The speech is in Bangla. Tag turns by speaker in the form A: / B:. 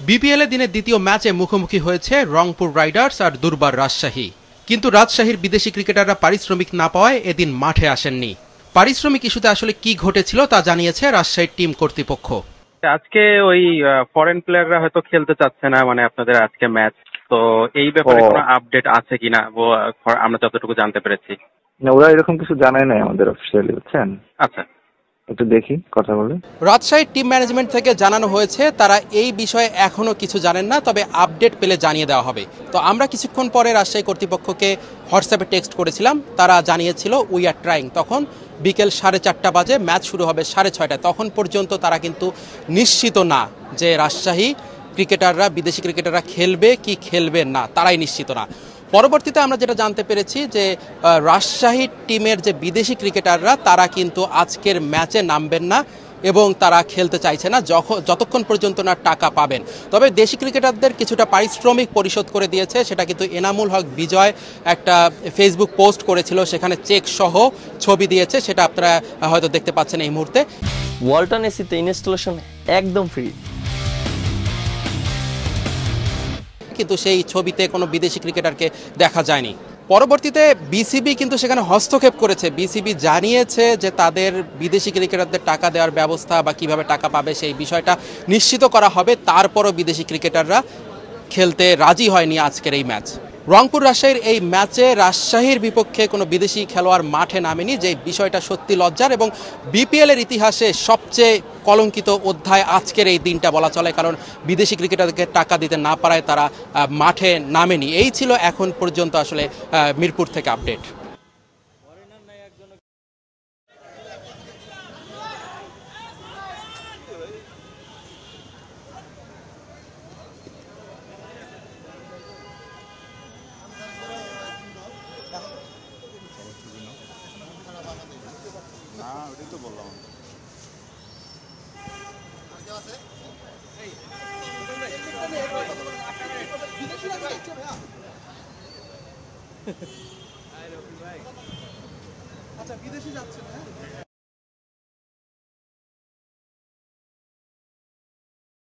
A: বিপিএল দিনের দ্বিতীয় ম্যাচে মুখোমুখি হয়েছে রংপুর রাইডার্স আর দুর্বার রাজশাহী। কিন্তু রাজশাহীর বিদেশি ক্রিকেটাররা পারিশ্রমিক না পাওয়ায় এদিন মাঠে আসেননি। পারিশ্রমিক ইস্যুতে আসলে কি ঘটেছিল তা জানিয়েছে রাজশাহীর টিম কর্তৃপক্ষ।
B: আজকে ওই ফরেন প্লেয়াররা হয়তো খেলতে চাচ্ছে না, মানে আপনাদের আজকে ম্যাচ, তো এই ব্যাপারে কোনো আপডেট আছে কিনা আমরা যতটুকু জানতে পেরেছি।
C: না, ওরা এরকম কিছু জানায় নাই আমাদের অফিসিয়ালি, বুঝছেন।
B: আচ্ছা,
C: একটু দেখি, কথা বলে।
A: রাজশাহীর টিম ম্যানেজমেন্ট থেকে জানানো হয়েছে তারা এই বিষয়ে এখনো কিছু জানেন না, তবে আপডেট পেলে জানিয়ে দেওয়া হবে। তো আমরা কিছুক্ষণ পরে রাজশাহী কর্তৃপক্ষকে হোয়াটসঅ্যাপে টেক্সট করেছিলাম, তারা জানিয়েছিল উই আর ট্রাইং। তখন বিকেল 4:30 বাজে, ম্যাচ শুরু হবে 6:30। তখন পর্যন্ত তারা কিন্তু নিশ্চিত না যে রাজশাহী ক্রিকেটাররা, বিদেশি ক্রিকেটাররা খেলবে কি খেলবে না, তারাই নিশ্চিত না। পরবর্তীতে আমরা যেটা জানতে পেরেছি যে রাজশাহী টিমের যে বিদেশি ক্রিকেটাররা তারা কিন্তু আজকের ম্যাচে নামবেন না এবং তারা খেলতে চাইছে না যতক্ষণ পর্যন্ত না টাকা পাবেন। তবে দেশি ক্রিকেটারদের কিছুটা পারিশ্রমিক পরিশোধ করে দিয়েছে, সেটা কিন্তু এনামুল হক বিজয় একটা ফেসবুক পোস্ট করেছিল, সেখানে চেক সহ ছবি দিয়েছে, সেটা আপনারা হয়তো দেখতে পাচ্ছেন এই মুহূর্তে।
D: ওয়ালটন এসিতে ইনস্টলেশন একদম ফ্রি,
A: কিন্তু সেই ছবিতে কোনো বিদেশি ক্রিকেটারকে দেখা যায়নি। পরবর্তীতে বিসিবি কিন্তু সেখানে হস্তক্ষেপ করেছে। বিসিবি জানিয়েছে যে তাদের বিদেশি ক্রিকেটারদের টাকা দেওয়ার ব্যবস্থা বা কিভাবে টাকা পাবে সেই বিষয়টা নিশ্চিত করা হবে। তারপরও বিদেশি ক্রিকেটাররা খেলতে রাজি হয়নি আজকের এই ম্যাচ। রংপুর রাজশাহীর এই ম্যাচে রাজশাহীর বিপক্ষে কোনো বিদেশি খেলোয়াড় মাঠে নামেনি, যে বিষয়টা সত্যি লজ্জার এবং বিপিএলের ইতিহাসে সবচেয়ে কলঙ্কিত অধ্যায় আজকের এই দিনটা বলা চলে, কারণ বিদেশি ক্রিকেটারকে টাকা দিতে না পারায় তারা মাঠে নামেনি। এই ছিল এখন পর্যন্ত আসলে মিরপুর থেকে আপডেট।
E: ওটাই তো বললাম।
F: আচ্ছা, বিদেশি যাচ্ছে না।